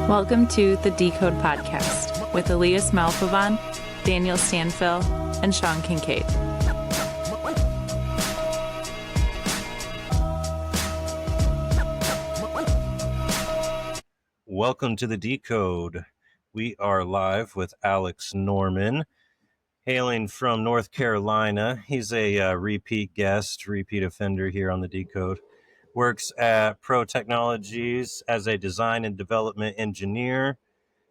Welcome to the Decode Podcast with Elias Malfovan, Daniel Stanfill, and Sean Kincaid. Welcome to the Decode. We are live with Alex Norman, hailing from North Carolina. He's a repeat guest, repeat offender here on the Decode. Works at Pro Technologies as a design and development engineer.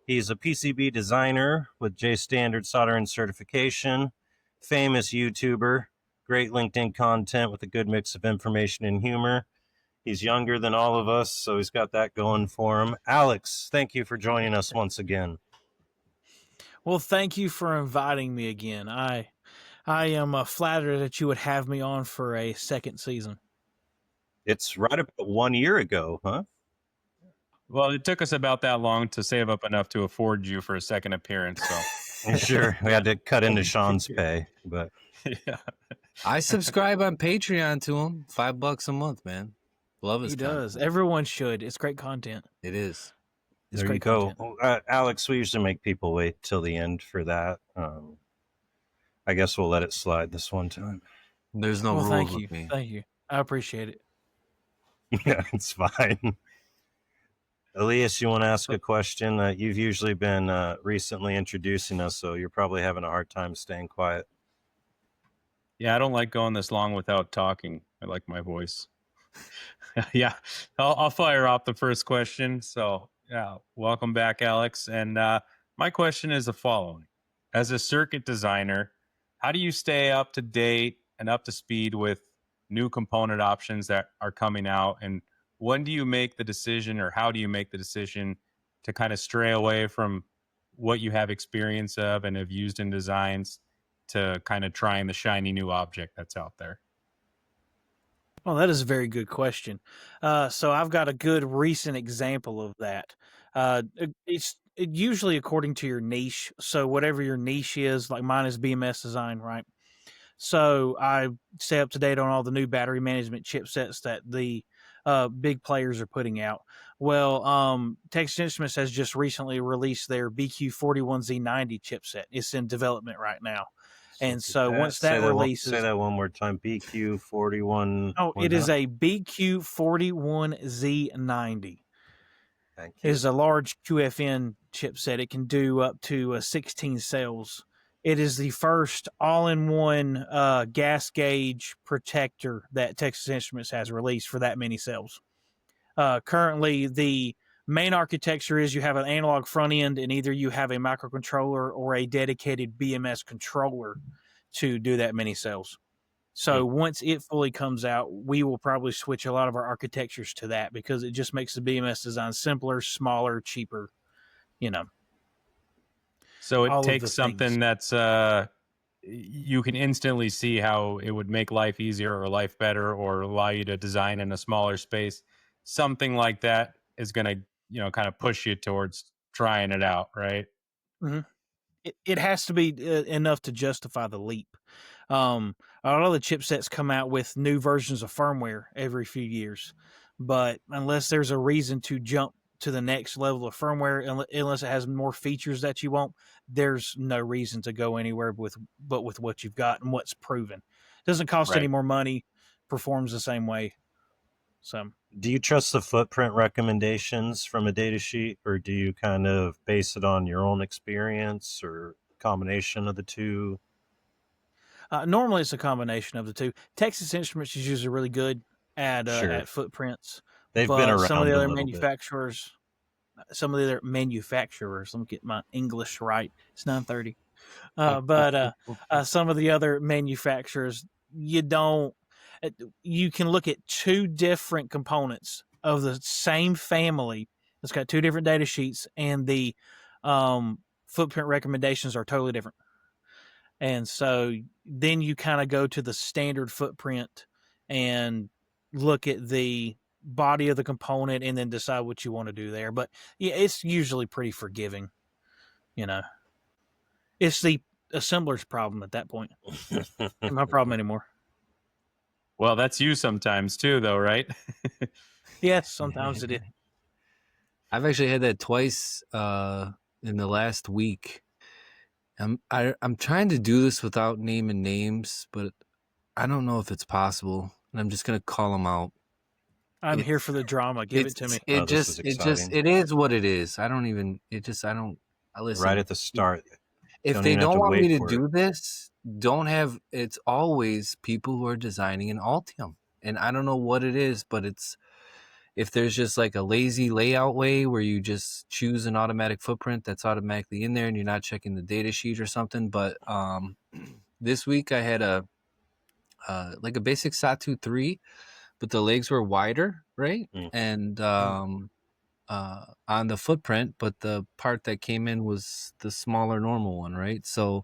He's a PCB designer with J Standard soldering certification, famous YouTuber, great LinkedIn content with a good mix of information and humor. He's younger than all of us, so he's got that going for him. Alex, thank you for joining us once again. Well, thank you for inviting me again. I am flattered that you would have me on for a second season. It's right about 1 year ago, huh? Well, it took us about that long to save up enough to afford you for a second appearance. So Sure, we had to cut into Sean's pay, but yeah, I subscribe on Patreon to him. $5 a month, man. Love his He content. does. Everyone should. It's great content. It is. It's there you great go. content. Alex, we usually make people wait till the end for that. I guess we'll let it slide this one time. There's no rules Thank you. with me. Thank you. I appreciate it. Yeah, it's fine. Elias, you want to ask a question? You've usually been recently introducing us, so you're probably having a hard time staying quiet. I don't like going this long without talking. I like my voice. Yeah, I'll fire off the first question. So, yeah, welcome back, Alex. And my question is the following. As a circuit designer, how do you stay up to date and up to speed with new component options that are coming out? And when do you make the decision, or how do you make the decision to kind of stray away from what you have experience of and have used in designs to kind of trying the shiny new object that's out there? Well, that is a very good question. So I've got a good recent example of that. It's usually according to your niche. So whatever your niche is, like mine is BMS design, right? So I stay up to date on all the new battery management chipsets that the big players are putting out. Well, Texas Instruments has just recently released their BQ41Z90 chipset. It's in development right now. And so once that releases... Say that one more time. BQ41... Oh, it is a BQ41Z90. Thank you. It is a large QFN chipset. It can do up to 16 cells. It is the first all-in-one gas gauge protector that Texas Instruments has released for that many cells. Currently, the main architecture is you have an analog front end, and either you have a microcontroller or a dedicated BMS controller to do that many cells. So once it fully comes out, we will probably switch a lot of our architectures to that because it just makes the BMS design simpler, smaller, cheaper, So all it of takes the something things. that's you can instantly see how it would make life easier or life better or allow you to design in a smaller space. Something like that is going to, kind of push you towards trying it out, right? Mm-hmm. It has to be enough to justify the leap. A lot of the chipsets come out with new versions of firmware every few years, but unless there's a reason to jump to the next level of firmware, unless it has more features that you want, there's no reason to go anywhere with what you've got and what's proven. It doesn't cost any more money, performs the same way. So, do you trust the footprint recommendations from a data sheet, or do you kind of base it on your own experience or combination of the two? Normally, it's a combination of the two. Texas Instruments is usually really good at footprints. They've been around some of the other a little manufacturers. Bit. Let me get my English right. It's 9:30. But some of the other manufacturers, you can look at two different components of the same family. It's got two different data sheets, and the footprint recommendations are totally different. And so then you kind of go to the standard footprint and look at the body of the component and then decide what you want to do there. But yeah, it's usually pretty forgiving. It's the assembler's problem at that point. Not my problem anymore. Well, that's you sometimes too, though, right? Yes, sometimes it is. I've actually had that twice in the last week. I'm trying to do this without naming names, but I don't know if it's possible. And I'm just gonna call them out. I'm here for the drama. Give it to me. This is exciting. It is what it is. I don't. I listen. Right at the start. If they don't want me to do this, don't have. It's always people who are designing an Altium, and I don't know what it is, but it's. If there's just like a lazy layout way where you just choose an automatic footprint that's automatically in there and you're not checking the data sheet or something. But this week I had a basic Satu 3, but the legs were wider, right? And on the footprint, but the part that came in was the smaller normal one, right? So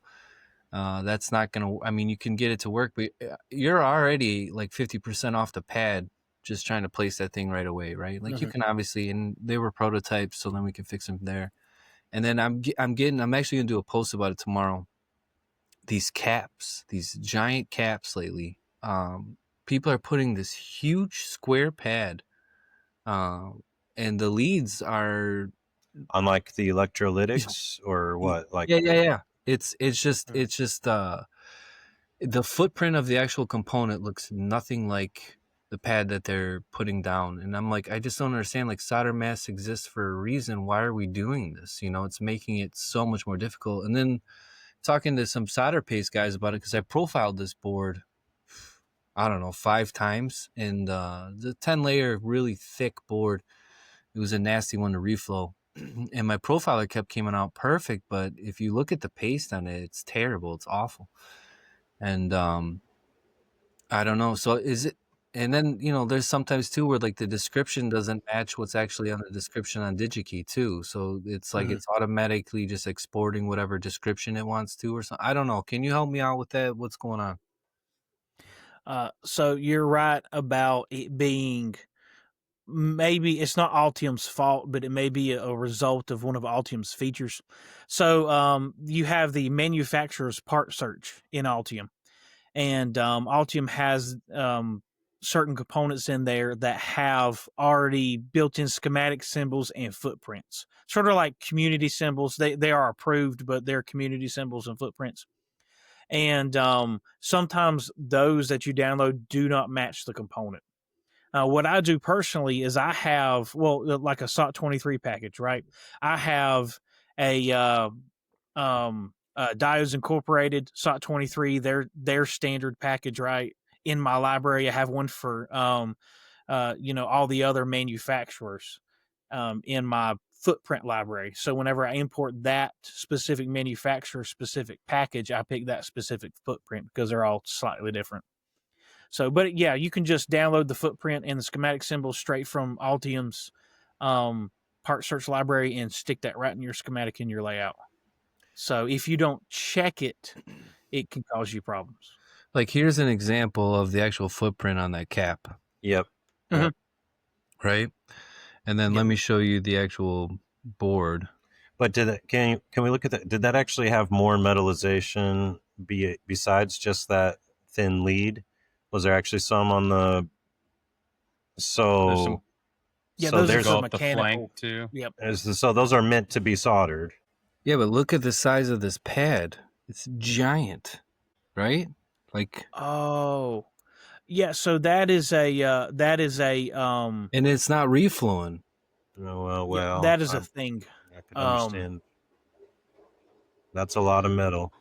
that's not going to, I mean, you can get it to work, but you're already like 50% off the pad just trying to place that thing right away, right? Like you can obviously, and they were prototypes, so then we can fix them there. And then I'm actually gonna do a post about it tomorrow. These caps, these giant caps lately, people are putting this huge square pad, and the leads are on like the electrolytics or what? Like yeah. It's just the footprint of the actual component looks nothing like the pad that they're putting down. And I'm like, I just don't understand. Like, solder masks exist for a reason. Why are we doing this? You know, it's making it so much more difficult. And then talking to some solder paste guys about it, because I profiled this board, I don't know, 5 times. And the 10-layer, really thick board, it was a nasty one to reflow. And my profiler kept coming out perfect. But if you look at the paste on it, it's terrible. It's awful. And I don't know. So is it? And then, you know, there's sometimes too where like the description doesn't match what's actually on the description on DigiKey too. So it's like it's automatically just exporting whatever description it wants to or something. I don't know. Can you help me out with that? What's going on? So you're right about it being, maybe it's not Altium's fault, but it may be a result of one of Altium's features. So you have the manufacturer's part search in Altium, and Altium has certain components in there that have already built-in schematic symbols and footprints, sort of like community symbols. They are approved, but they're community symbols and footprints. And sometimes those that you download do not match the component. What I do personally is I have, like a SOT23 package, right? I have a Diodes Incorporated SOT23, their standard package, right? In my library, I have one for all the other manufacturers in my footprint library. So whenever I import that specific manufacturer specific package, I pick that specific footprint because they're all slightly different. So, but yeah, you can just download the footprint and the schematic symbols straight from Altium's part search library and stick that right in your schematic in your layout. So if you don't check it, it can cause you problems. Like, here's an example of the actual footprint on that cap. Yep. Right? And then let me show you the actual board. But can we look at that? Did that actually have more metallization besides just that thin lead? Was there actually some on the? So those there's are the mechanical flank too. Yep. So those are meant to be soldered. Yeah, but look at the size of this pad. It's giant, right? Like, oh, yeah. So that is a and it's not reflowing. Oh, well. That is a thing. I can understand. That's a lot of metal.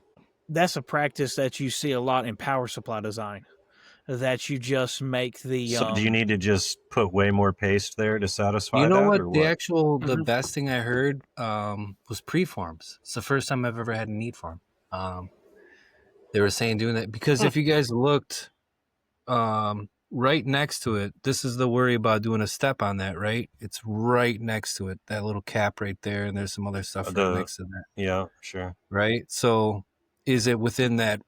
That's a practice that you see a lot in power supply design. That you just make the. So do you need to just put way more paste there to satisfy? You know that, what? or The what? actual the best thing I heard was preforms. It's the first time I've ever had a need form. They were saying doing that because if you guys looked right next to it, this is the worry about doing a step on that, right? It's right next to it, that little cap right there, and there's some other stuff right next to that. Yeah, sure. Right? So is it within that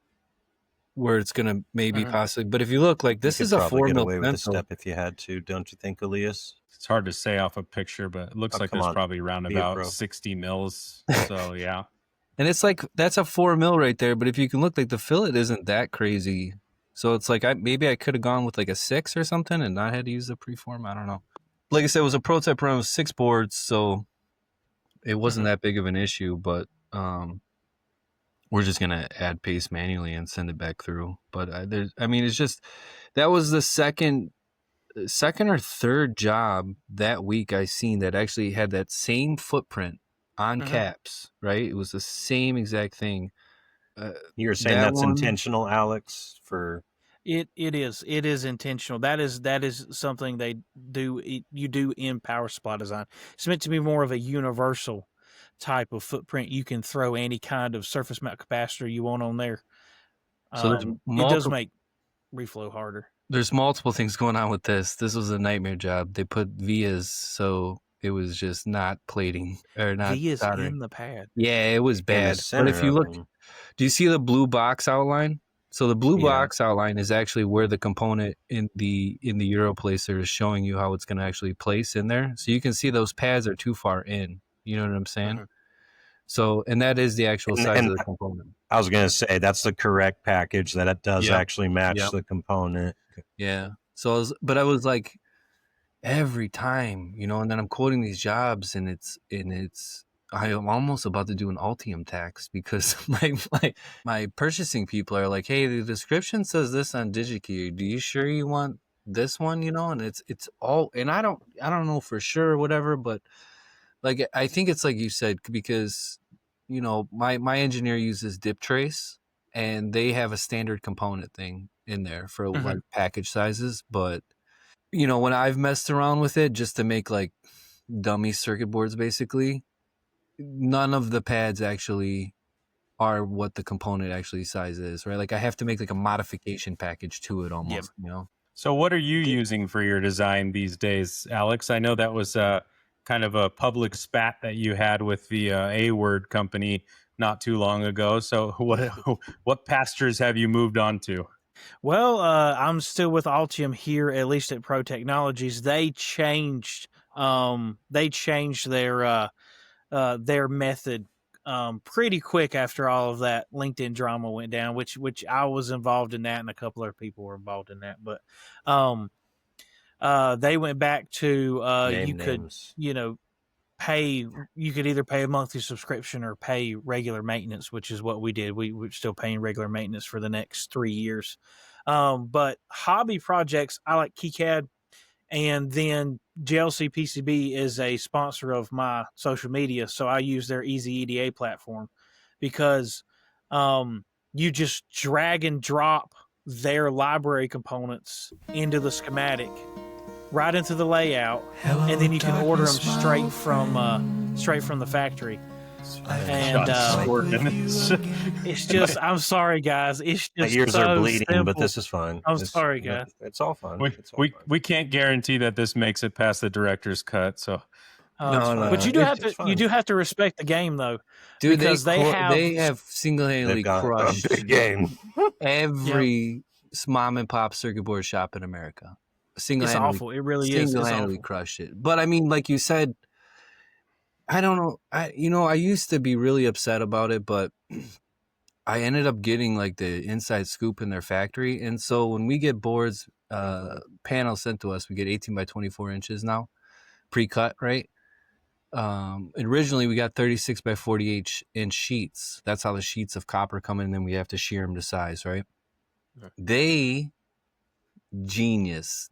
where it's going to maybe possibly, but if you look, like, this is a 4 mil away with a pencil. step if you had to, don't you think, Elias? It's hard to say off a picture, but it looks like there's probably around about 60 mils. So yeah. And it's like, that's a 4 mil right there. But if you can look, like, the fillet isn't that crazy. So it's like, maybe I could have gone with like a 6 or something and not had to use the preform. I don't know. like I said, it was a prototype run with 6 boards, so it wasn't that big of an issue. But we're just gonna add paste manually and send it back through. But it's just that was the second or third job that week I seen that actually had that same footprint on caps. Right, it was the same exact thing. You're saying that's intentional, Alex? For it is intentional. That is something they do. You do in power supply design. It's meant to be more of a universal type of footprint. You can throw any kind of surface mount capacitor you want on there. So it does make reflow harder. There's multiple things going on with this. This was a nightmare job. They put vias, so it was just not plating or not vias soldering in the pad. Yeah, it was bad. But if you look, do you see the blue box outline? So the blue box outline is actually where the component in the Euro placer is showing you how it's going to actually place in there. So you can see those pads are too far in. You know what I'm saying? So, and that is the actual size of the component. I was going to say that's the correct package, that it does actually match the component. Yeah. So, I was like, every time, and then I'm quoting these jobs, and I'm almost about to do an Altium tax because my purchasing people are like, hey, the description says this on DigiKey. Do you sure you want this one? And it's all, and I don't know for sure or whatever, but like, I think it's like you said, because, my engineer uses dip trace and they have a standard component thing in there for like package sizes. But, when I've messed around with it just to make like dummy circuit boards, basically, none of the pads actually are what the component actually size is, right? Like I have to make like a modification package to it almost, So what are you using for your design these days, Alex? I know that was kind of a public spat that you had with the A-Word company not too long ago. So what pastures have you moved on to? Well, I'm still with Altium here, at least at Pro Technologies. They changed their method pretty quick after all of that LinkedIn drama went down, which I was involved in that, and a couple other people were involved in that. But they went back to you could either pay a monthly subscription or pay regular maintenance, which is what we did. We're still paying regular maintenance for the next 3 years. But hobby projects, I like KiCad, and then JLC PCB is a sponsor of my social media, so I use their Easy EDA platform because you just drag and drop their library components into the schematic, right into the layout, and then you can order them straight from the factory. And it's just, I'm sorry, guys. It's just my ears are bleeding, simple. but this is fun. I'm sorry, guys. It's all fun. We can't guarantee that this makes it past the director's cut. So, no. But you do have to respect the game, though, dude. Because they have single-handedly crushed a big game. every mom and pop circuit board shop in America. It's awful. It really is. Single-handedly crushed it. But I mean, like you said, I don't know. I used to be really upset about it, but I ended up getting like the inside scoop in their factory. And so when we get boards, panels sent to us, we get 18 by 24 inches now, pre-cut, right? Originally we got 36 by 48 inch sheets. That's how the sheets of copper come in, and then we have to shear them to size, right? They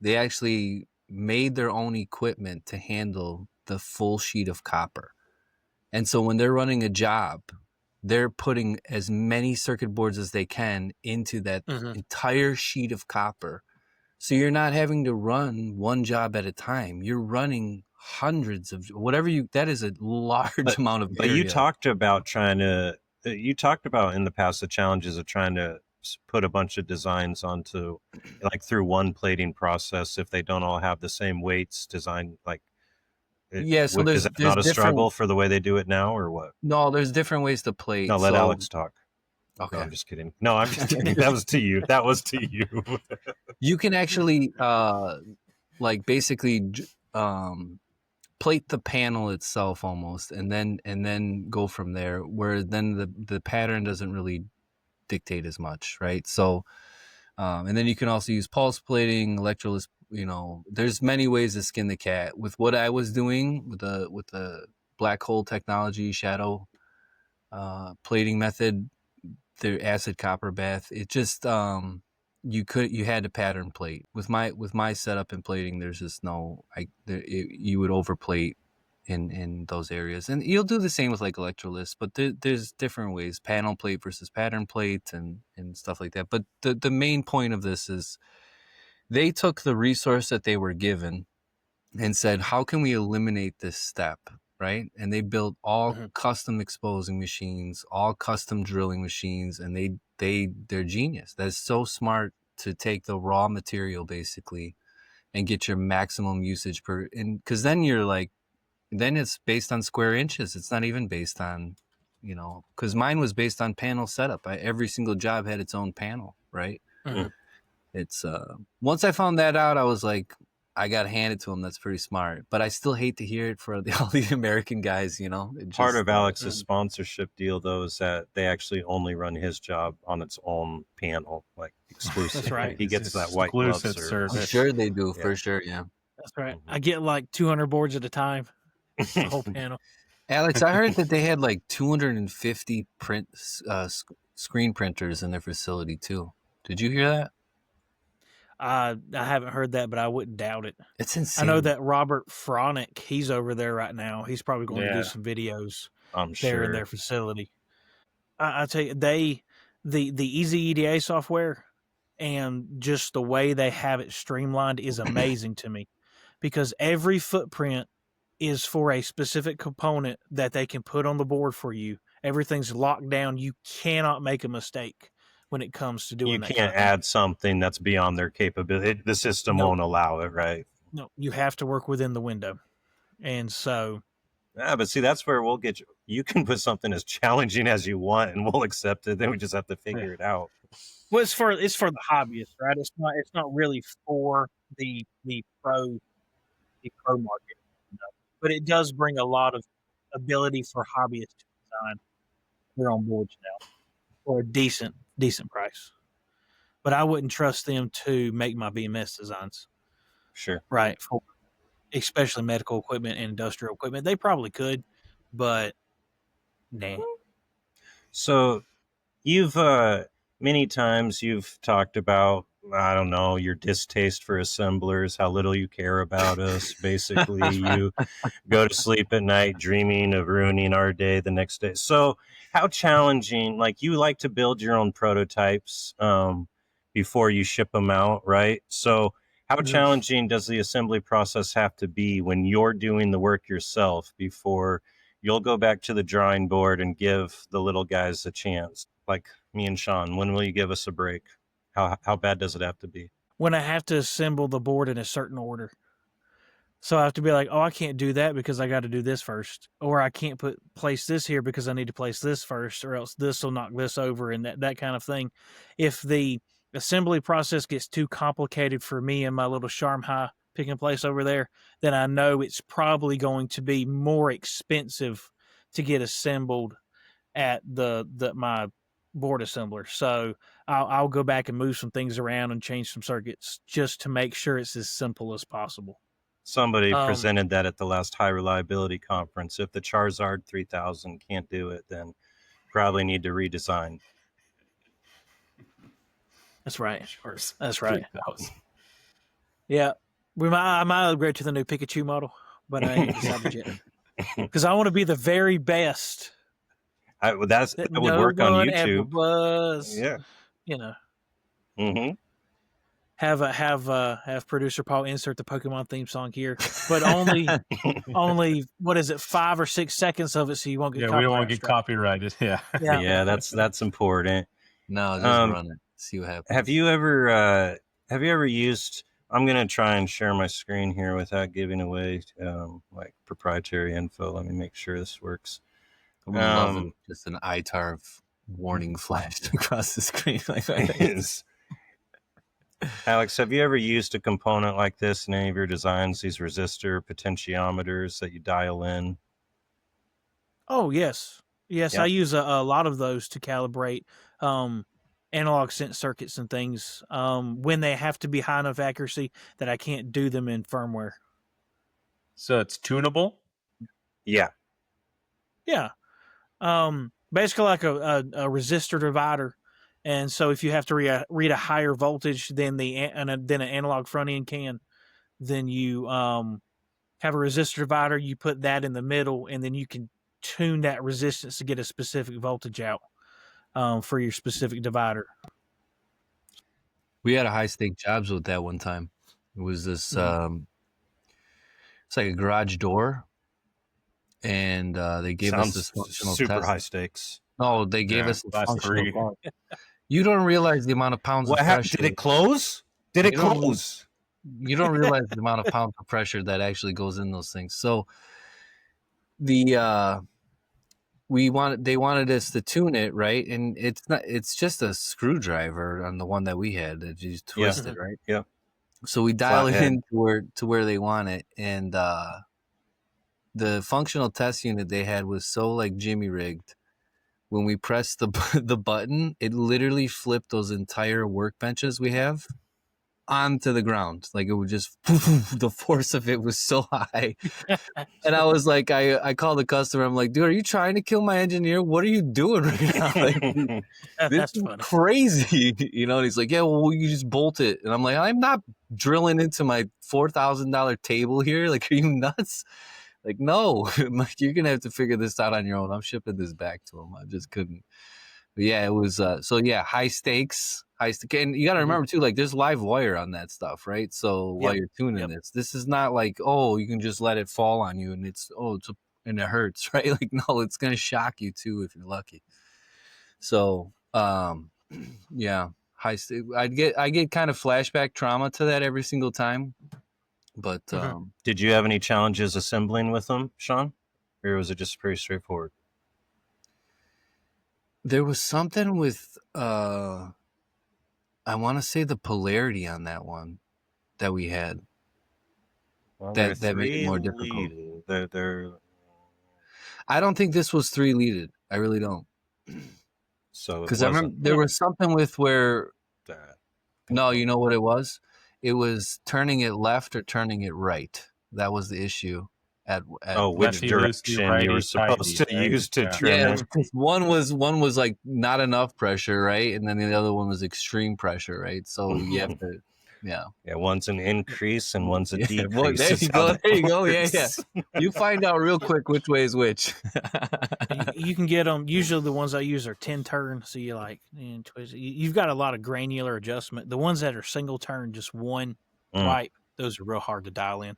actually made their own equipment to handle the full sheet of copper. And so when they're running a job, they're putting as many circuit boards as they can into that entire sheet of copper. So you're not having to run one job at a time. You're running hundreds of that is a large amount of area. But you talked about in the past the challenges of trying to put a bunch of designs onto, like, through one plating process if they don't all have the same weights designed, like. So is it not a struggle for the way they do it now, or what? No, there's different ways to plate. No, let Alex talk. Okay. No, I'm just kidding. No, I'm just kidding. That was to you. You can actually basically plate the panel itself almost, and then go from there, where then the pattern doesn't really dictate as much, right? So And then you can also use pulse plating, electrolysis. There's many ways to skin the cat. With what I was doing with the black hole technology, shadow plating method, the acid copper bath, it just you had to pattern plate. With my setup and plating, there's just no you would overplate in those areas, and you'll do the same with like electrolysis, but there's different ways, panel plate versus pattern plate and stuff like that. But the main point of this is they took the resource that they were given and said, how can we eliminate this step, right? And they built all custom exposing machines, all custom drilling machines, and they're genius. That's so smart to take the raw material basically and get your maximum usage because then you're like, then it's based on square inches. It's not even based on, because mine was based on panel setup. Every single job had its own panel, right? Mm-hmm. It's once I found that out, I was like, I got to hand it to him. That's pretty smart. But I still hate to hear it for all the American guys, Part of Alex's sponsorship deal, though, is that they actually only run his job on its own panel, like exclusive. That's right. He gets that white glove service. For sure they do. Yeah. For sure, yeah. That's right. I get like 200 boards at a time. The whole panel. Alex, I heard that they had like 250 screen printers in their facility too. Did you hear that? I haven't heard that, but I wouldn't doubt it. It's insane. I know that Robert Fronick, he's over there right now. He's probably going to do some videos there in their facility. I tell you, the Easy EDA software and just the way they have it streamlined is amazing to me, because every footprint is for a specific component that they can put on the board for you. Everything's locked down. You cannot make a mistake when it comes to doing that. You can't add something that's beyond their capability. The system won't allow it, right? No, you have to work within the window. And so... Yeah, but see, that's where we'll get you. You can put something as challenging as you want, and we'll accept it. Then we just have to figure it out. Well, it's for the hobbyists, right? It's not really for the pro market. But it does bring a lot of ability for hobbyists to design their own boards now for a decent price. But I wouldn't trust them to make my BMS designs. Sure. Right. For especially medical equipment and industrial equipment. They probably could, but nah. So you've many times you've talked about, I don't know, your distaste for assemblers, how little you care about us. Basically, you go to sleep at night dreaming of ruining our day the next day. So how challenging, like you like to build your own prototypes before you ship them out, right? So how challenging does the assembly process have to be when you're doing the work yourself before you'll go back to the drawing board and give the little guys a chance? Like me and Sean, when will you give us a break? How bad does it have to be? When I have to assemble the board in a certain order. So I have to be like, oh, I can't do that because I got to do this first. Or I can't place this here because I need to place this first, or else this will knock this over, and that kind of thing. If the assembly process gets too complicated for me and my little Sharm High pick and place over there, then I know it's probably going to be more expensive to get assembled at my board assembler. So I'll go back and move some things around and change some circuits just to make sure it's as simple as possible. Somebody presented that at the last high reliability conference. If the Charizard 3000 can't do it, then probably need to redesign. That's right. That's right. Yeah. I might upgrade to the new Pikachu model, but I ain't decided yet. Because I want to be the very best. That would work on YouTube. Was, yeah. Mm-hmm. Have producer Paul insert the Pokemon theme song here, but only what is it, 5 or 6 seconds of it, so you won't get we don't want to get copyrighted. Yeah, that's important. No, just run it, see what happens. Have you ever used? I'm gonna try and share my screen here without giving away like proprietary info. Let me make sure this works. I would love just an ITAR warning flashed across the screen like that. Alex, have you ever used a component like this in any of your designs, these resistor potentiometers that you dial in? Oh, yes. Yes, yeah. I use a lot of those to calibrate analog sense circuits and things when they have to be high enough accuracy that I can't do them in firmware. So it's tunable? Yeah. Yeah. Basically like a resistor divider. And so if you have to read a higher voltage than an analog front end can, then you have a resistor divider, you put that in the middle, and then you can tune that resistance to get a specific voltage out for your specific divider. We had a high stake jobs with that one time. It was this it's like a garage door, and they gave us this functional super test. high stakes. No, they gave us a class functional test. You don't realize the amount of pounds of pressure. Did it close? Did it close? You don't realize the amount of pounds of pressure that actually goes in those things. So they wanted us to tune it, right? And it's just a screwdriver on the one that we had that you just twist it, right? Yeah. So we dial it in to where they want it, and the functional test unit they had was so like Jimmy rigged. When we pressed the button, it literally flipped those entire workbenches we have onto the ground. Like it would just, the force of it was so high. And I was like, I called the customer. I'm like, dude, are you trying to kill my engineer? What are you doing right now? Like, this is crazy. You know, and he's like, yeah, well, you just bolt it. And I'm like, I'm not drilling into my $4,000 table here. Like, are you nuts? Like, no, like, you're going to have to figure this out on your own. I'm shipping this back to him. I just couldn't. But yeah, it was, high stakes. And you got to remember too, like there's live wire on that stuff, right? So while you're tuning this is not like, oh, you can just let it fall on you and and it hurts, right? Like, no, it's going to shock you too if you're lucky. So, yeah, high stake. I get kind of flashback trauma to that every single time. But did you have any challenges assembling with them, Sean? Or was it just pretty straightforward? There was something with I want to say the polarity on that one that we had. Well, that made it more difficult. They're I don't think this was 3-leaded. I really don't. So because I remember there was something with where no, you know what it was? It was turning it left or turning it right. That was the issue. Which direction you were supposed to use to trim it? One was like not enough pressure, right? And then the other one was extreme pressure, right? So you have to, yeah, one's an increase and one's a decrease. Well, there you go. Yeah. You find out real quick which way is which. You can get them. Usually, the ones I use are 10 turn, so you like you've got a lot of granular adjustment. The ones that are single turn, just one pipe, those are real hard to dial in.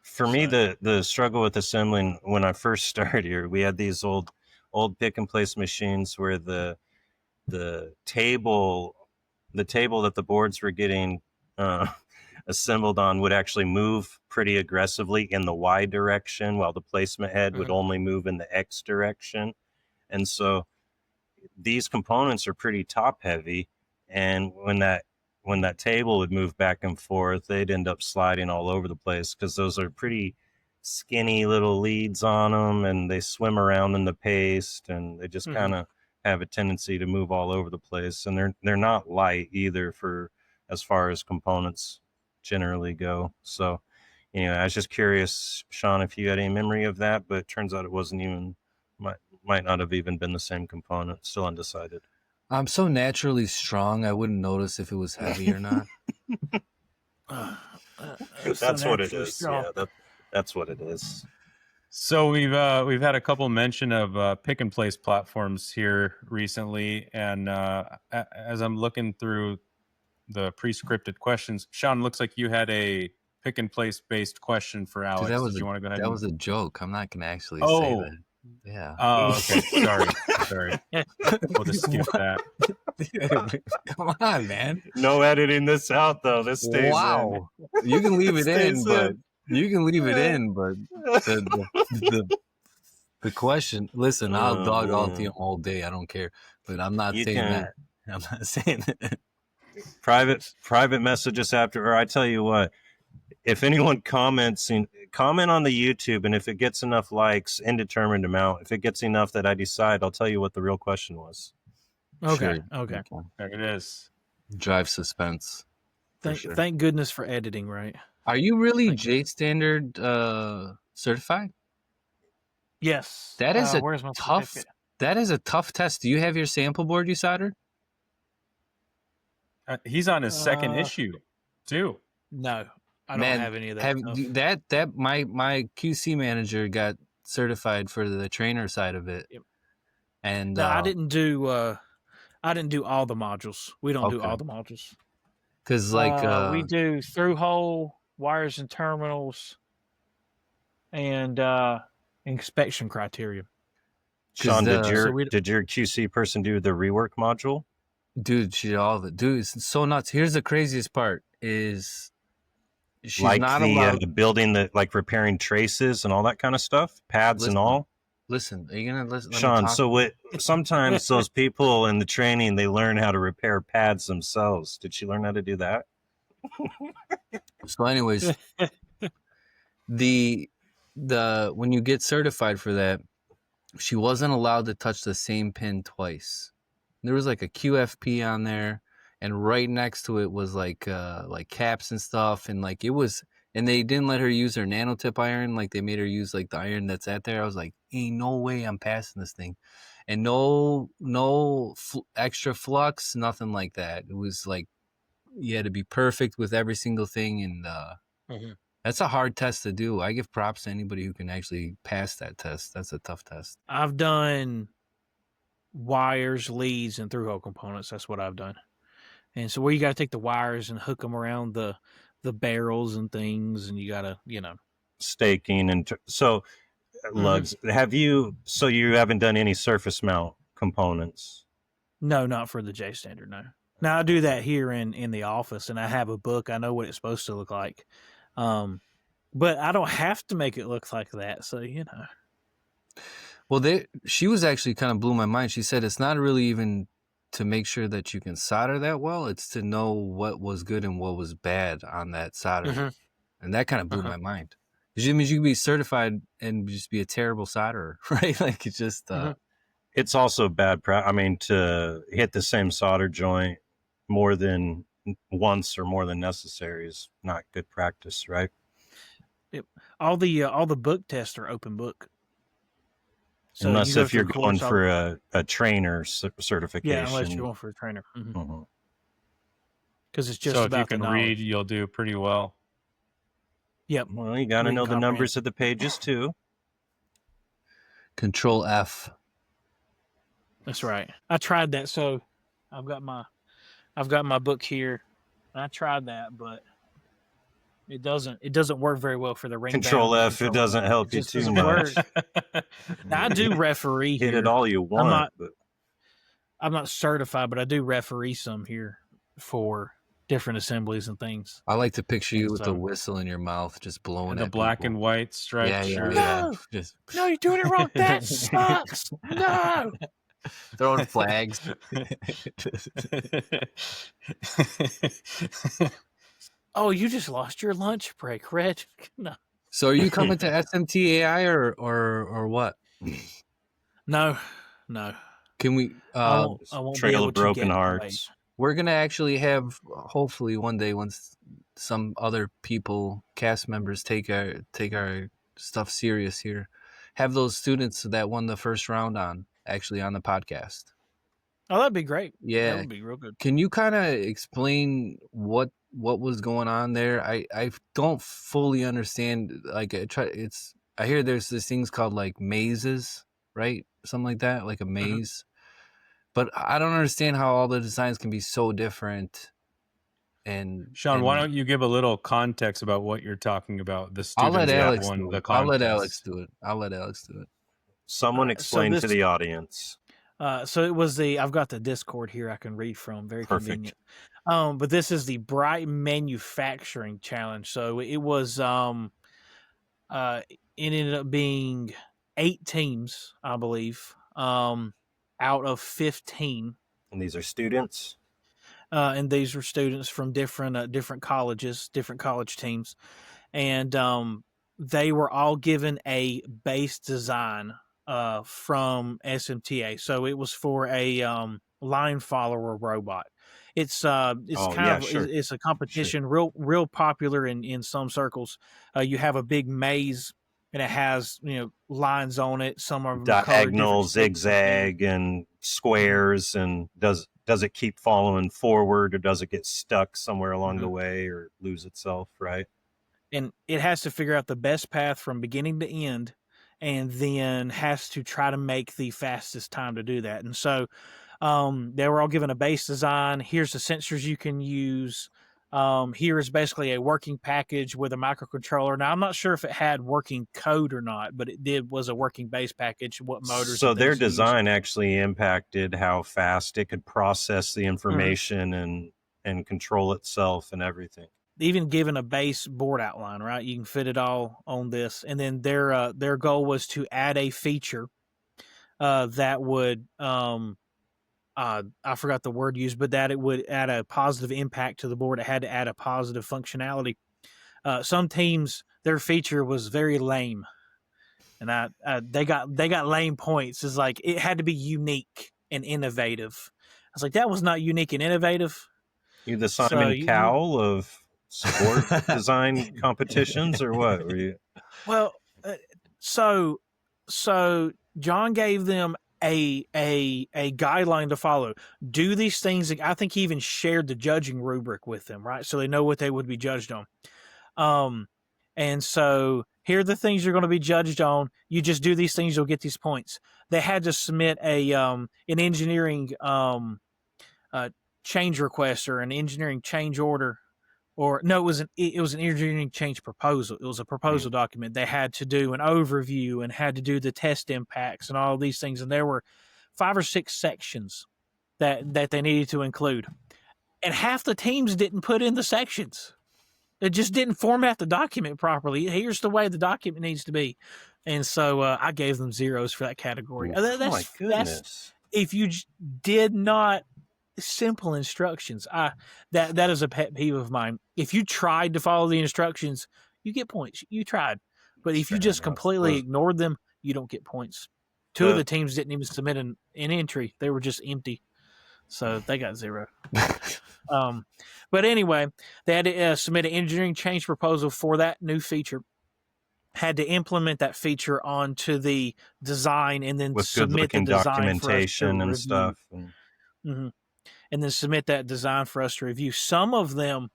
For me, the struggle with assembling when I first started here, we had these old pick and place machines where the table that the boards were getting assembled on would actually move pretty aggressively in the Y direction, while the placement head would only move in the X direction. And so these components are pretty top heavy, and when that table would move back and forth, they'd end up sliding all over the place because those are pretty skinny little leads on them, and they swim around in the paste, and they just kind of have a tendency to move all over the place. And they're not light either for as far as components generally go. So, I was just curious, Sean, if you had any memory of that, but it turns out it wasn't even, might not have even been the same component. Still undecided. I'm so naturally strong, I wouldn't notice if it was heavy or not. That's what it is. Strong. Yeah, that's what it is. So we've had a couple mention of pick and place platforms here recently, and as I'm looking through the pre-scripted questions, Sean, looks like you had a pick and place based question for Alex. Dude, Did you want to go ahead? That was a joke. I'm not going to actually say that. Yeah. Oh, okay. Sorry. We'll just skip that. Come on, man. No editing this out, though. This stays in. You can leave it in, but the question. Listen, I'll dog Altium all day. I don't care, but I'm not saying that. I'm not saying that. Private messages after, or I tell you what. If anyone comments, comment on the YouTube, and if it gets enough likes, indeterminate amount, if it gets enough that I decide, I'll tell you what the real question was. Okay. Sure. Okay. There it is. Drive suspense. Thank goodness for editing, right? Are you really Thank J Standard certified? Yes. That is a Where's my tough. certificate? That is a tough test. Do you have your sample board you soldered? He's on his second Uh, issue, too. No, I don't Man, have any of that have stuff. that my QC manager got certified for the trainer side of it. Yep. And No, I didn't do all the modules. We don't do Okay. all the modules. because We do through hole, wires and terminals, and inspection criteria. Sean, did your So did your QC person do the rework module? dude, she did all of it. Dude, it's so nuts. Here's the craziest part is she's Like not the allowed. building, that like repairing traces and all that kind of stuff, pads and all. Listen, are you gonna listen? Let me Sean, talk? so what? Sometimes those people in the training, they learn how to repair pads themselves. Did she learn how to do that? So, anyways, the when you get certified for that, she wasn't allowed to touch the same pin twice. There was like a QFP on there, and right next to it was like caps and stuff, and like it was, and they didn't let her use her nanotip iron. Like they made her use like the iron that's at there. I was like, ain't no way I'm passing this thing, and no extra flux, nothing like that. It was like you had to be perfect with every single thing, and that's a hard test to do. I give props to anybody who can actually pass that test. That's a tough test. I've done wires, leads, and through hole components. That's what I've done. And so where you got to take the wires and hook them around the barrels and things, and you got to, Staking and so lugs. Have you? So you haven't done any surface mount components? No, not for the J standard. No. Now I do that here in the office, and I have a book. I know what it's supposed to look like, but I don't have to make it look like that. So Well, she was actually kind of blew my mind. She said it's not really even to make sure that you can solder that well. It's to know what was good and what was bad on that solder. And that kind of blew my mind. It means you can be certified and just be a terrible solderer, right? Like it's just... It's also bad I mean, to hit the same solder joint more than once or more than necessary is not good practice, right? Yep. All the book tests are open book. So unless if you're going for a trainer certification. Yeah, unless you're going for a trainer. Because it's just so about if you can read, you'll do pretty well. Yep. Well, you got to know the numbers of the pages too. Control F. That's right. I tried that. So I've got my book here. I tried that, but it doesn't work very well for the ring. Control F. It doesn't help you too much. Now, I do referee here. Hit it all you want. I'm not certified, but I do referee some here for different assemblies and things. I like to picture you with the whistle in your mouth, just blowing the black and white stripes. No, you're doing it wrong. That sucks. No. Throwing flags. Oh, you just lost your lunch break, Red. No. So are you coming to SMTAI or what? No. Can we I won't Trail of Broken Hearts? We're gonna actually have, hopefully one day, once some other people, cast members, take our stuff serious here, have those students that won the first round on the podcast. Oh, that'd be great. Yeah, that would be real good. Can you kind of explain what was going on there? I don't fully understand. Like I hear there's these things called like mazes, right? Something like that, like a maze. But I don't understand how all the designs can be so different. And Sean, why don't you give a little context about what you're talking about? The students I'll let Alex won do the it. contest. I'll let Alex do it. Someone explain to the audience. So it was I've got the Discord here I can read from. Very convenient. But this is the Bright Manufacturing Challenge. So it was it ended up being 8 teams, I believe, out of 15. And these are students? And these were students from different colleges, different college teams. And they were all given a base design from SMTA. So it was for a line follower robot. It's Sure. it's a competition, real popular in some circles. You have a big maze, and it has lines on it. Some of them Diagonal, zigzag, and squares. And does it keep following forward, or does it get stuck somewhere along the way, or lose itself? Right. And it has to figure out the best path from beginning to end, and then has to try to make the fastest time to do that. And so they were all given a base design. Here's the sensors you can use. Here is basically a working package with a microcontroller. Now, I'm not sure if it had working code or not, but it was a working base package. What motors? So their design actually impacted how fast it could process the information and control itself and everything. Even given a base board outline, right? You can fit it all on this. And then their goal was to add a feature that would I forgot the word used, but that it would add a positive impact to the board. It had to add a positive functionality. Some teams, their feature was very lame, and they got lame points. It's like it had to be unique and innovative. I was like, that was not unique and innovative. You the Simon Cowell of sport design competitions, or what were you? Well, so John gave them a guideline to follow. Do these things. I think he even shared the judging rubric with them, right? So they know what they would be judged on. And so here are the things you're going to be judged on. You just do these things, you'll get these points. They had to submit an engineering change request or an engineering change order. Or no, it was an engineering change proposal. It was a proposal document. They had to do an overview and had to do the test impacts and all these things. And there were 5 or 6 sections that they needed to include. And half the teams didn't put in the sections. It just didn't format the document properly. Here's the way the document needs to be. And so I gave them zeros for that category. My goodness. That's, if you did not simple instructions. That is a pet peeve of mine. If you tried to follow the instructions, you get points. You tried. But if you just completely ignored them, you don't get points. 2 of the teams didn't even submit an entry. They were just empty. So they got 0. But anyway, they had to submit an engineering change proposal for that new feature. Had to implement that feature onto the design and then with submit the design documentation and stuff. And then submit that design for us to review. Some of them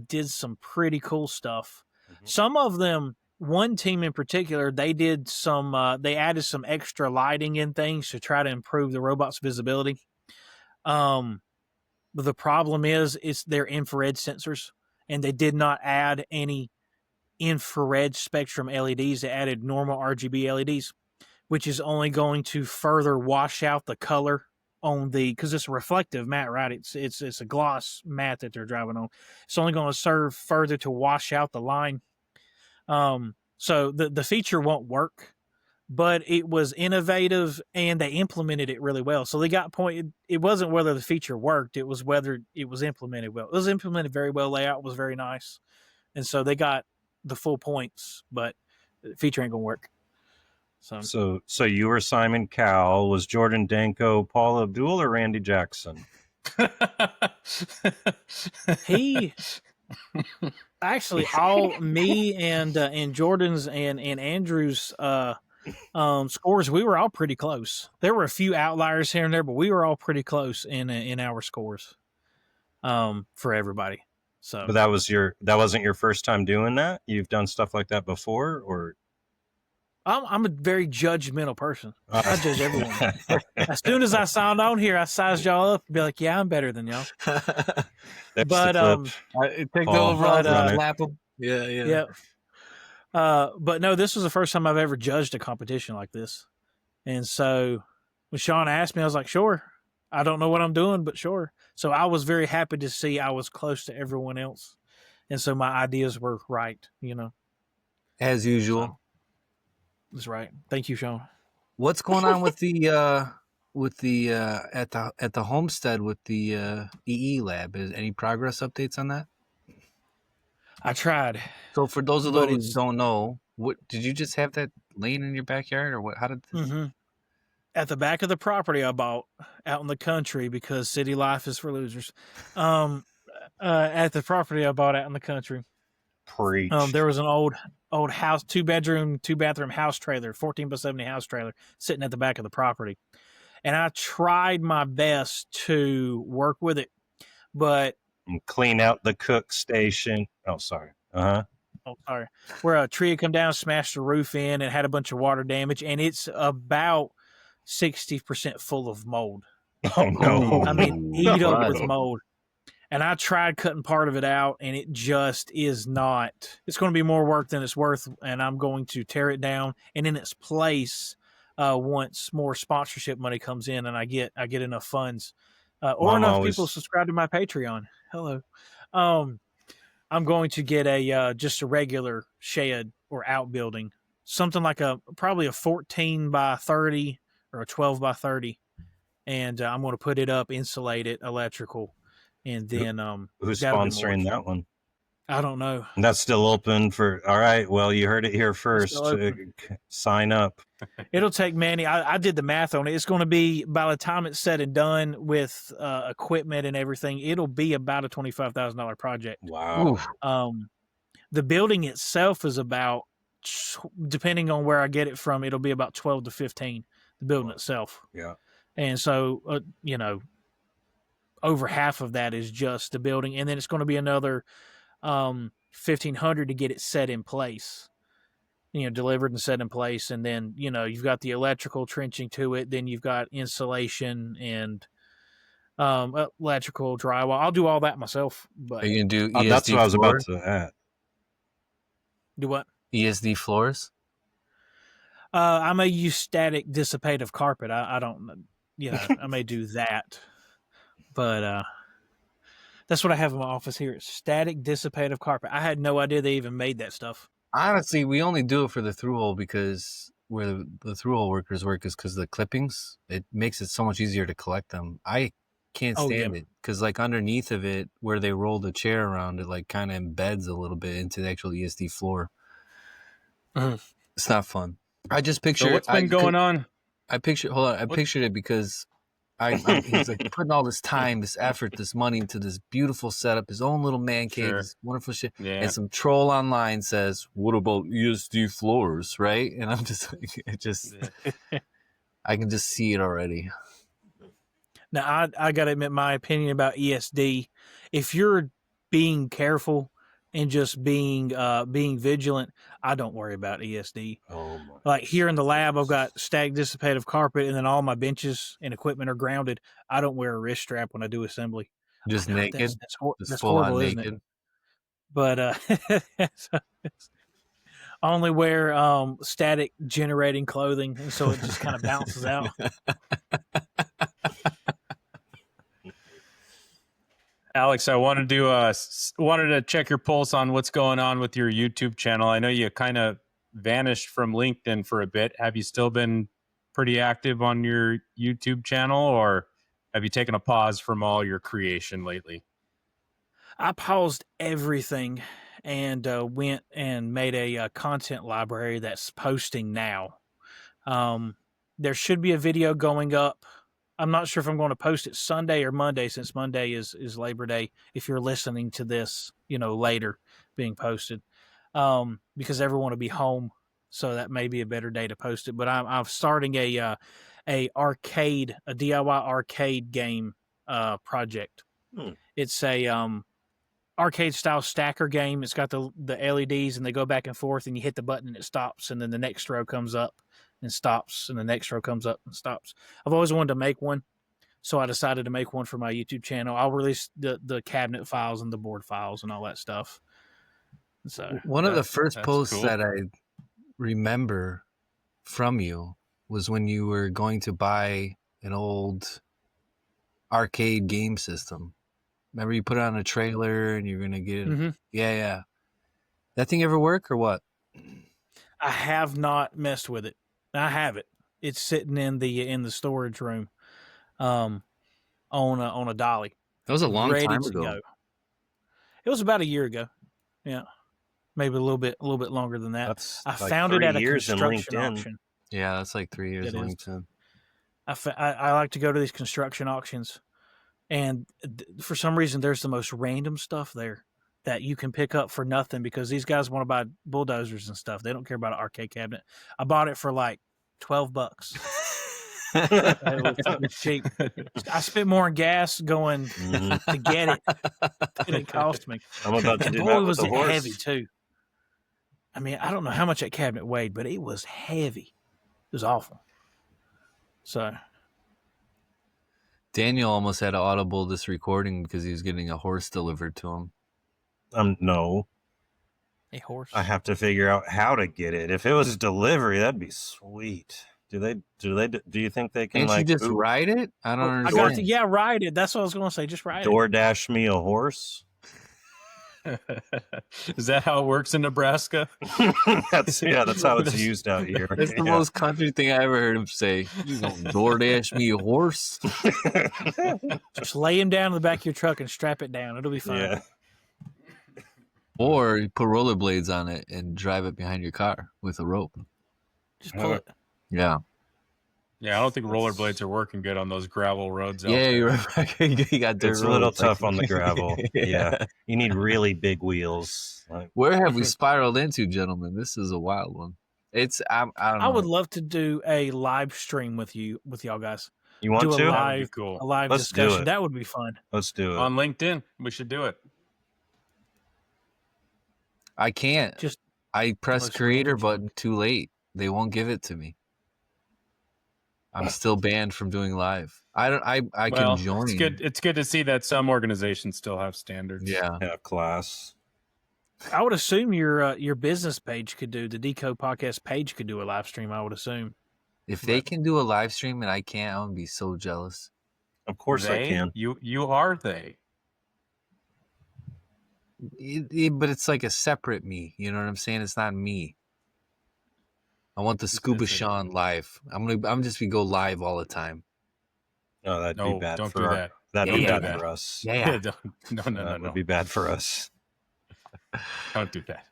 did some pretty cool stuff. Some of them, one team in particular, they did they added some extra lighting and things to try to improve the robot's visibility. But the problem is their infrared sensors, and they did not add any infrared spectrum LEDs. They added normal RGB LEDs, which is only going to further wash out the color on because it's a reflective mat, right? It's a gloss mat that they're driving on. It's only going to serve further to wash out the line. So the feature won't work, but it was innovative and they implemented it really well. So they got pointed. It wasn't whether the feature worked; it was whether it was implemented well. It was implemented very well. Layout was very nice, and so they got the full points. But the feature ain't gonna work. So you were Simon Cowell. Was Jordan Danko, Paul Abdul, or Randy Jackson? He actually, all me and Jordan's and Andrew's scores, we were all pretty close. There were a few outliers here and there, but we were all pretty close in our scores for everybody. So, but that wasn't your first time doing that? You've done stuff like that before, or? I'm a very judgmental person. I judge everyone. As soon as I signed on here, I sized y'all up and be like, "Yeah, I'm better than y'all." But take the overall slap them. Yeah. But no, this was the first time I've ever judged a competition like this, and so when Sean asked me, I was like, "Sure." I don't know what I'm doing, but sure. So I was very happy to see I was close to everyone else, and so my ideas were right. As usual. So, that's right. Thank you, Sean. What's going on with the at the homestead with the EE lab? Is any progress updates on that? I tried. So for those of those who don't know, what did you just have that laying in your backyard, or what? How did this? at the back of the property I bought out in the country, because city life is for losers. At the property I bought out in the country, Preach. there was an old house, 2-bedroom, 2-bathroom house trailer, 14x70 house trailer sitting at the back of the property. And I tried my best to work with it, but And clean out the cook station. Oh, sorry. Oh, sorry. Where a tree had come down, smashed the roof in, and had a bunch of water damage, and it's about 60% full of mold. Oh no! I mean, eat up with mold. And I tried cutting part of it out, and it just is not. It's going to be more work than it's worth, and I'm going to tear it down. And in its place, once more sponsorship money comes in, and I get enough funds, or enough people subscribe to my Patreon. Hello. I'm going to get just a regular shed or outbuilding, something like probably a 14 by 30 or a 12 by 30, and I'm going to put it up, insulate it, electrical, and then who's sponsoring that one? I don't know. That's still open for. All right. Well, you heard it here first. Sign up. It'll take many. I did the math on it. It's going to be, by the time it's said and done with equipment and everything, it'll be about a $25,000 project. Wow. The building itself is about, depending on where I get it from, it'll be about 12 to 15. The building itself. Yeah. And so, over half of that is just the building, and then it's going to be another $1,500 to get it set in place. Delivered and set in place, and then you've got the electrical trenching to it. Then you've got insulation and electrical drywall. I'll do all that myself. But are you gonna do ESD that's what I was floor? about to add. Do what? ESD floors? I may use static dissipative carpet. I don't. I may do that, but that's what I have in my office here. It's static dissipative carpet. I had no idea they even made that stuff. Honestly, we only do it for the through hole, because where the through hole workers work is because the clippings. It makes it so much easier to collect them. I can't stand it because like underneath of it, where they roll the chair around, it like kind of embeds a little bit into the actual ESD floor. It's not fun. I just picture. So what's been going on? I pictured it because he's like putting all this time, this effort, this money into this beautiful setup, his own little man cave, this wonderful shit. Yeah. And some troll online says, "What about ESD floors?" Right? And I'm just like, I can just see it already. Now, I got to admit my opinion about ESD. If you're being careful and just being vigilant, I don't worry about ESD. Oh my! Like here in the lab, I've got static dissipative carpet, and then all my benches and equipment are grounded. I don't wear a wrist strap when I do assembly. Just naked. That's horrible, isn't it? But I only wear static generating clothing, and so it just kind of bounces out. Alex, I wanted to check your pulse on what's going on with your YouTube channel. I know you kind of vanished from LinkedIn for a bit. Have you still been pretty active on your YouTube channel, or have you taken a pause from all your creation lately? I paused everything and went and made a content library that's posting now. There should be a video going up. I'm not sure if I'm going to post it Sunday or Monday, since Monday is Labor Day. If you're listening to this, later being posted, because everyone will be home, so that may be a better day to post it. But I'm starting a DIY arcade game project. It's a arcade style stacker game. It's got the LEDs, and they go back and forth, and you hit the button and it stops, and then the next row comes up and stops, and the next row comes up and stops. I've always wanted to make one, so I decided to make one for my YouTube channel. I'll release the cabinet files and the board files and all that stuff. So one of the first posts cool. that I remember from you was when you were going to buy an old arcade game system. Remember you put it on a trailer and you're going to get it? Mm-hmm. Yeah. That thing ever work or what? I have not messed with it. I have it. It's sitting in the storage room, on a dolly. That was a long time ago. It was about a year ago. Yeah, maybe a little bit longer than that. That's I like found it at a years construction auction. Yeah, that's like 3 years in LinkedIn. I like to go to these construction auctions, and for some reason, there's the most random stuff there that you can pick up for nothing because these guys want to buy bulldozers and stuff. They don't care about an arcade cabinet. I bought it for like $12. It was cheap. I spent more on gas going to get it than it cost me. I'm about to And do boy, that with was the it horse. heavy too. I mean, I don't know how much that cabinet weighed, but it was heavy. It was awful. So Daniel almost had to audible this recording because he was getting a horse delivered to him. No. a horse. I have to figure out how to get it. If it was delivery, that'd be sweet. Do you think they can? Can't you just ride it? I don't understand. Ride it. That's what I was going to say. Just ride it. DoorDash me a horse. Is that how it works in Nebraska? That's how it's used out here. That's the most country thing I ever heard him say. You gonna DoorDash me a horse? Just lay him down in the back of your truck and strap it down. It'll be fine. Yeah. Or you put rollerblades on it and drive it behind your car with a rope. Just pull it. Yeah. Yeah, I don't think rollerblades are working good on those gravel roads. Yeah, you're right. You got dirt. It's a little tough on the gravel. Yeah. You need really big wheels. Where have we spiraled into, gentlemen? This is a wild one. I don't know. I would love to do a live stream with y'all guys. You want do to? That would be cool. A live Let's discussion. do it. That would be fun. Let's do it. On LinkedIn, we should do it. I can't. I pressed creator button too late. They won't give it to me. I'm still banned from doing live. I can join. It's good to see that some organizations still have standards. Yeah. Have class. I would assume your business page could do, the Decode podcast page could do a live stream, I would assume. If they can do a live stream and I can't, I'm gonna be so jealous. Of course I can. You are they. But it's like a separate me. You know what I'm saying? It's not me. I want the Scuba Sean live. I'm just gonna go live all the time. No, that'd be bad. Don't for do that. That'd be bad for us. Yeah. No. That would be bad for us. Don't do that.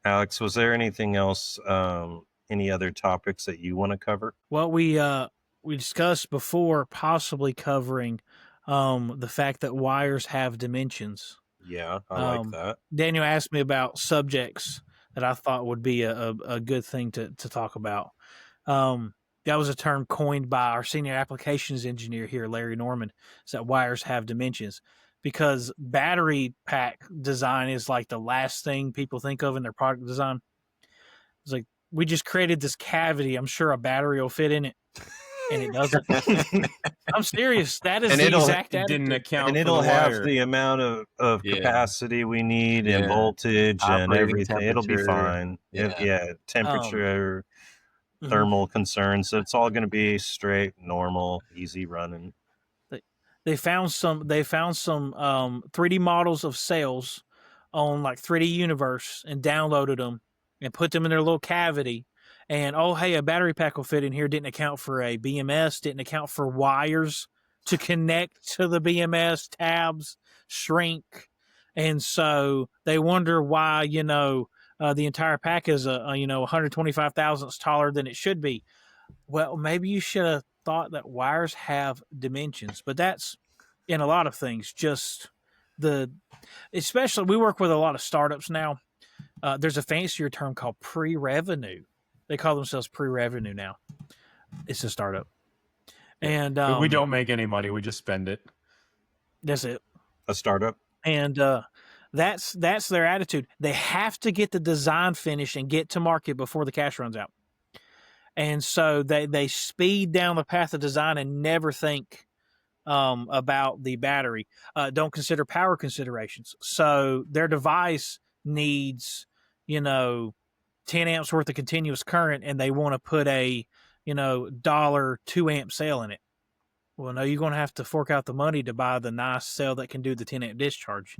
Alex, was there anything else? Any other topics that you want to cover? Well, we discussed before possibly covering the fact that wires have dimensions. Yeah, I like that. Daniel asked me about subjects that I thought would be a good thing to talk about. That was a term coined by our senior applications engineer here, Larry Norman, is that wires have dimensions, because battery pack design is like the last thing people think of in their product design. It's like, we just created this cavity. I'm sure a battery will fit in it. And it doesn't. I'm serious. That is the exact attitude. Didn't account and it'll have the amount of capacity we need and voltage and everything. It'll be fine. Temperature, thermal concerns. So it's all going to be straight, normal, easy running. They found some 3D models of cells on like 3D Universe and downloaded them and put them in their little cavity. And, a battery pack will fit in here. Didn't account for a BMS, didn't account for wires to connect to the BMS, tabs, shrink. And so they wonder why, the entire pack is, 125 thousandths taller than it should be. Well, maybe you should have thought that wires have dimensions, but that's in a lot of things. Especially we work with a lot of startups now. There's a fancier term called pre-revenue. They call themselves pre-revenue now. It's a startup. And we don't make any money. We just spend it. That's it. A startup. And that's their attitude. They have to get the design finished and get to market before the cash runs out. And so they speed down the path of design and never think about the battery. Don't consider power considerations. So their device needs, 10 amps worth of continuous current, and they want to put a, $2 amp cell in it. Well, no, you're going to have to fork out the money to buy the nice cell that can do the 10 amp discharge.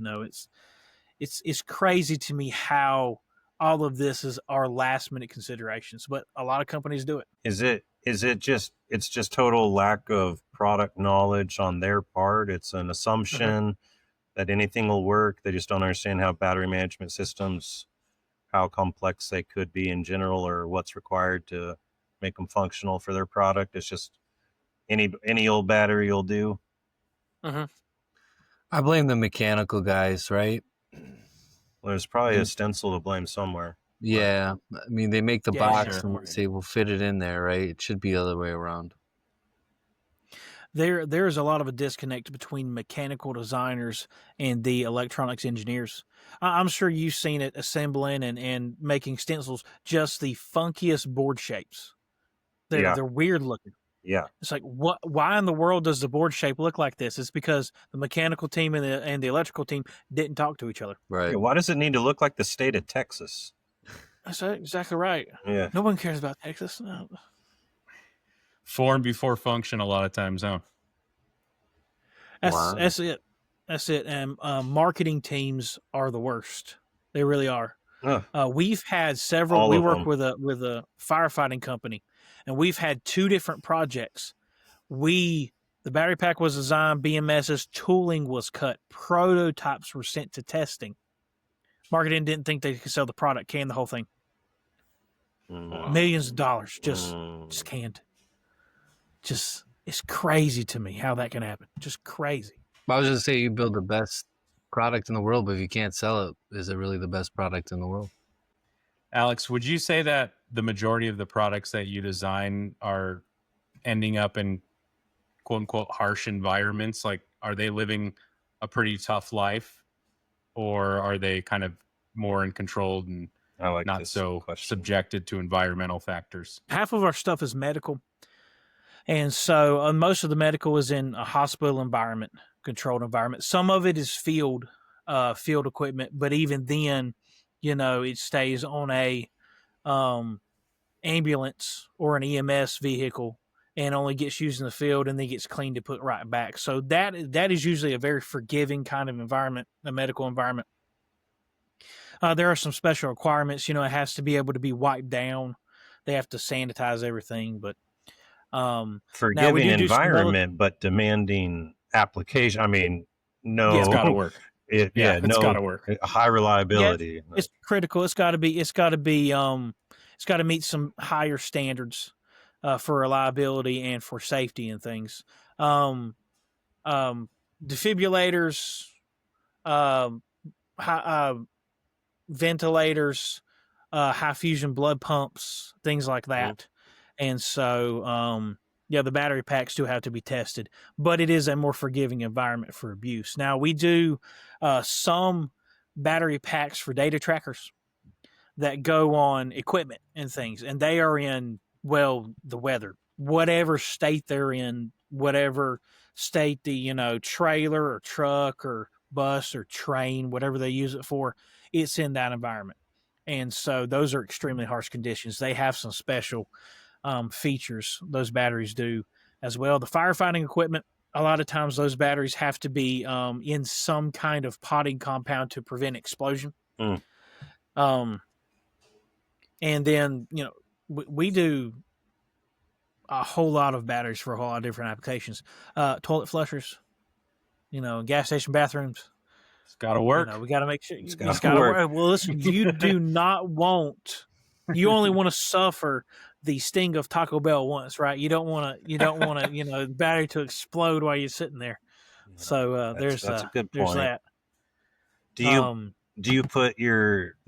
It's crazy to me how all of this is our last minute considerations, but a lot of companies do it. Is it just total lack of product knowledge on their part? It's an assumption that anything will work. They just don't understand how battery management systems, how complex they could be in general, or what's required to make them functional for their product. It's just any old battery will do. Mm-hmm. I blame the mechanical guys, right? Well, there's probably a stencil to blame somewhere. Yeah, I mean they make the Yeah, box sure. and say we'll fit it in there, right? It should be the other way around. There's a lot of a disconnect between mechanical designers and the electronics engineers. I'm sure you've seen it assembling and making stencils, just the funkiest board shapes. They're weird looking. Yeah. It's like, what? Why in the world does the board shape look like this? It's because the mechanical team and the electrical team didn't talk to each other. Right. Yeah, why does it need to look like the state of Texas? That's exactly right. Yeah. No one cares about Texas. No. Form before function a lot of times, huh? That's it. That's it. And marketing teams are the worst. They really are. We've had several. All we of work them. with a firefighting company, and we've had 2 different projects. The battery pack was designed. BMS's tooling was cut. Prototypes were sent to testing. Marketing didn't think they could sell the product. Canned the whole thing. Millions of dollars just canned. Just, it's crazy to me how that can happen. Just crazy. I was just say you build the best product in the world, but if you can't sell it, is it really the best product in the world? Alex, would you say that the majority of the products that you design are ending up in quote unquote harsh environments? Like, are they living a pretty tough life, or are they kind of more in controlled and not so subjected to environmental factors? Half of our stuff is medical. And so most of the medical is in a hospital environment, controlled environment. Some of it is field equipment, but even then, it stays on a ambulance or an EMS vehicle and only gets used in the field and then gets cleaned and put right back. So that is usually a very forgiving kind of environment, a medical environment. There are some special requirements. It has to be able to be wiped down. They have to sanitize everything, but forgiving environment, but demanding application. I mean, no, it's got to work. It's got to work. High reliability. Yeah, it's critical. It's got to be. It's got to meet some higher standards for reliability and for safety and things. Defibrillators, ventilators, high fusion blood pumps, things like that. And so, the battery packs do have to be tested, but it is a more forgiving environment for abuse. Now, we do some battery packs for data trackers that go on equipment and things, and they are in, the weather, whatever state they're in, whatever state the, trailer or truck or bus or train, whatever they use it for, it's in that environment. And so those are extremely harsh conditions. They have some special features, those batteries do as well. The firefighting equipment, a lot of times those batteries have to be in some kind of potting compound to prevent explosion. And then, we do a whole lot of batteries for a whole lot of different applications. Toilet flushers, gas station bathrooms. It's got to work. We got to make sure it's got to work. Well, listen, you only want to suffer the sting of Taco Bell once, right? You don't want to, battery to explode while you're sitting there. So that's a good point. There's that. Do you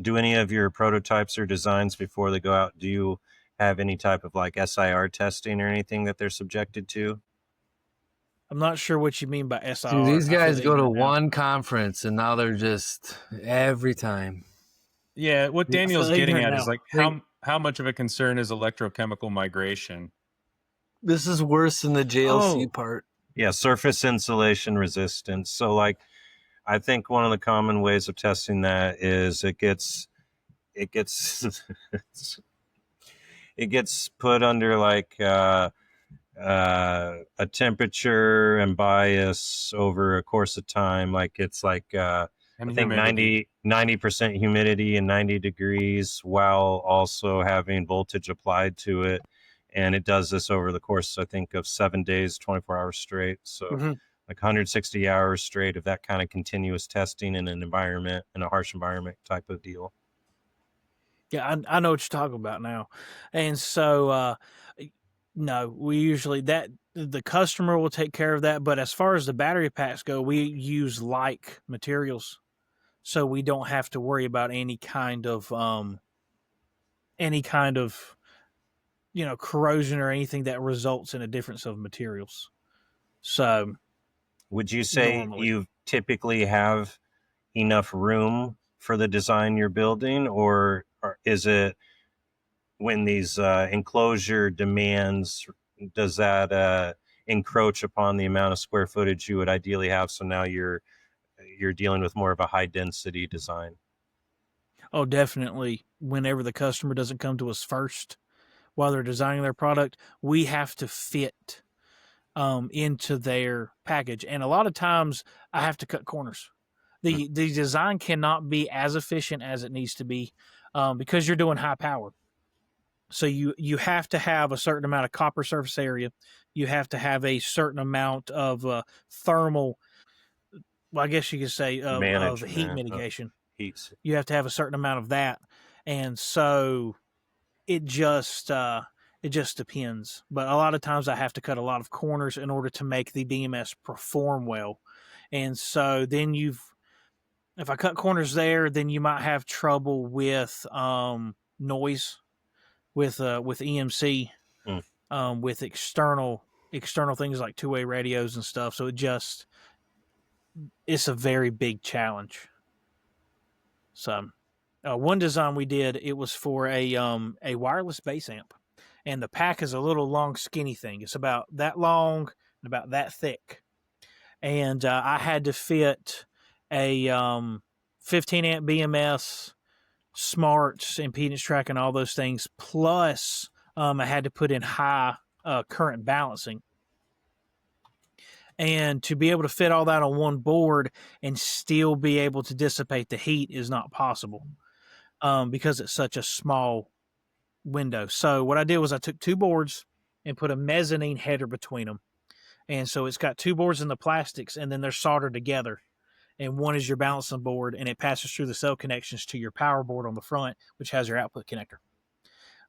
do any of your prototypes or designs before they go out? Do you have any type of like SIR testing or anything that they're subjected to? I'm not sure what you mean by SIR. Dude, these guys go to one conference and now they're just every time. Yeah, what Daniel's getting at is like how much of a concern is electrochemical migration? This is worse than the JLC part. Yeah, surface insulation resistance. So like I think one of the common ways of testing that is it gets it gets put under like a temperature and bias over a course of time. Like it's like I think 90% humidity and 90 degrees while also having voltage applied to it. And it does this over the course, I think, of 7 days, 24 hours straight. So like 160 hours straight of that kind of continuous testing in an environment, in a harsh environment type of deal. Yeah, I know what you're talking about now. And so No, we usually the customer will take care of that. But as far as the battery packs go, we use like materials, so we don't have to worry about any kind of corrosion or anything that results in a difference of materials. So, would you say normally, you typically have enough room for the design you're building, or is it when these enclosure demands, does that encroach upon the amount of square footage you would ideally have? So now you're dealing with more of a high density design. oh, definitely. Whenever the customer doesn't come to us first while they're designing their product, we have to fit into their package, and a lot of times I have to cut corners. The design cannot be as efficient as it needs to be because you're doing high power. So you have to have a certain amount of copper surface area. You have to have a certain amount of thermal. Well, I guess you could say of heat mitigation. Heat. You have to have a certain amount of that, and so it just depends. But a lot of times I have to cut a lot of corners in order to make the BMS perform well, and so then if I cut corners there, then you might have trouble with noise, with EMC, with external things like two-way radios and stuff. So it's a very big challenge. So one design we did, it was for a wireless bass amp, and the pack is a little long, skinny thing. It's about that long and about that thick, and I had to fit a 15 amp BMS, smarts, impedance tracking, all those things. Plus, I had to put in high current balancing. And to be able to fit all that on one board and still be able to dissipate the heat is not possible because it's such a small window. So what I did was I took two boards and put a mezzanine header between them. And so it's got two boards in the plastics, and then they're soldered together. And one is your balancing board, and it passes through the cell connections to your power board on the front, which has your output connector.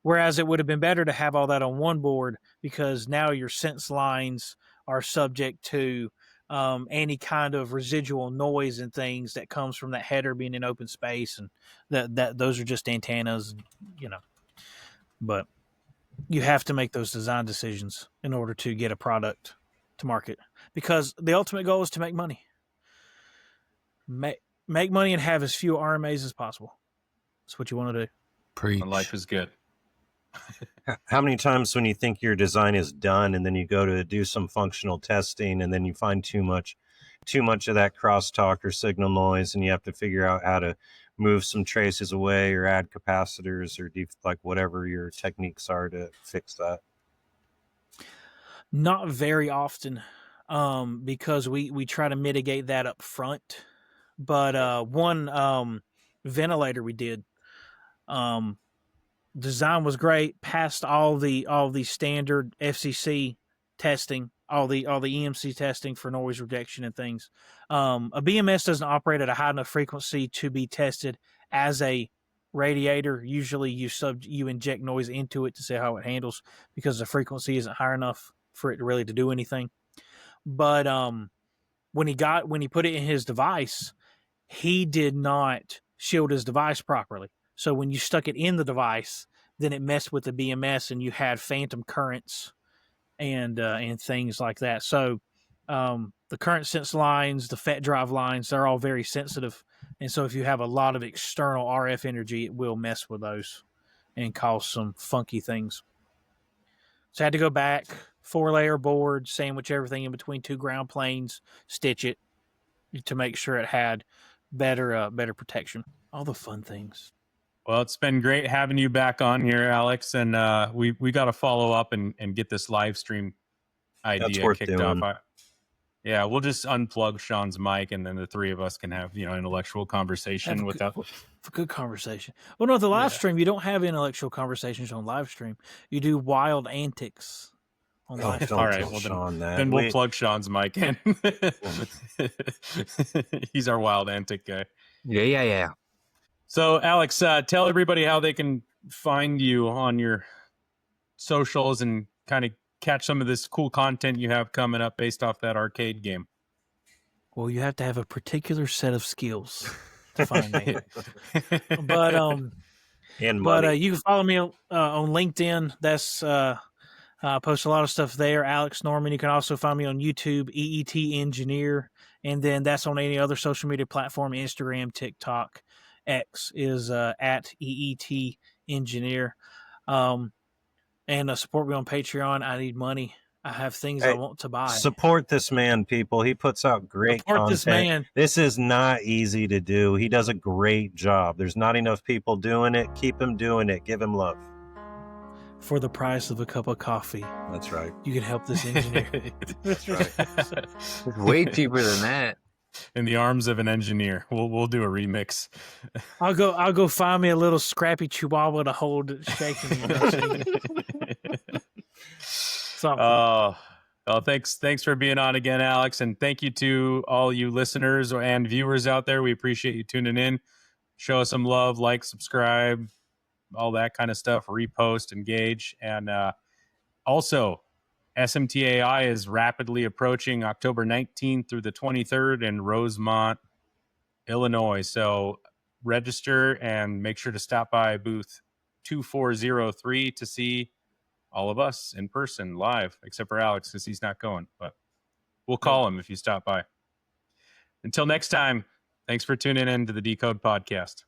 Whereas it would have been better to have all that on one board, because now your sense lines are subject to any kind of residual noise and things that comes from that header being in open space, and that those are just antennas, But you have to make those design decisions in order to get a product to market, because the ultimate goal is to make money. Make money and have as few RMAs as possible. That's what you want to do. Preach. Life is good. How many times when you think your design is done and then you go to do some functional testing and then you find too much of that crosstalk or signal noise, and you have to figure out how to move some traces away or add capacitors or like whatever your techniques are to fix that? Not very often, because we try to mitigate that up front. But one ventilator we did, design was great, passed all the standard FCC testing, all the EMC testing for noise rejection and things. A BMS doesn't operate at a high enough frequency to be tested as a radiator. Usually you inject noise into it to see how it handles, because the frequency isn't high enough for it really to do anything. But when he put it in his device, he did not shield his device properly. So when you stuck it in the device, then it messed with the BMS, and you had phantom currents and things like that. So the current sense lines, the FET drive lines, they're all very sensitive. And so if you have a lot of external RF energy, it will mess with those and cause some funky things. So I had to go back, 4-layer board, sandwich everything in between two ground planes, stitch it to make sure it had better protection. All the fun things. Well, it's been great having you back on here, Alex, and we got to follow up and get this live stream idea kicked off. Yeah, we'll just unplug Sean's mic, and then the three of us can have intellectual conversation without good conversation. Well, no, the live stream, you don't have intellectual conversations on live stream. You do wild antics on live stream. All right, well, then we'll plug Sean's mic in. He's our wild antic guy. Yeah. So, Alex, tell everybody how they can find you on your socials and kind of catch some of this cool content you have coming up based off that arcade game? Well, you have to have a particular set of skills to find me. But you can follow me on LinkedIn. That's I post a lot of stuff there. Alex Norman. You can also find me on YouTube, EET Engineer, and then that's on any other social media platform: Instagram, TikTok, X is at EET Engineer. And support me on Patreon. I need money. I have things I want to buy. Support this man, people. He puts out great content. This man. This is not easy to do. He does a great job. There's not enough people doing it. Keep him doing it. Give him love. For the price of a cup of coffee. That's right. You can help this engineer. That's right. It's way cheaper than that. In the arms of an engineer. We'll do a remix. I'll go find me a little scrappy chihuahua to hold it shaking. Thanks for being on again, Alex, and thank you to all you listeners and viewers out there. We appreciate you tuning in. Show us some love, like, subscribe, all that kind of stuff, repost, engage, and also SMTAI is rapidly approaching October 19th through the 23rd in Rosemont, Illinois. So register and make sure to stop by booth 2403 to see all of us in person live, except for Alex because he's not going, but we'll call him if you stop by. Until next time, thanks for tuning in to the Decode Podcast.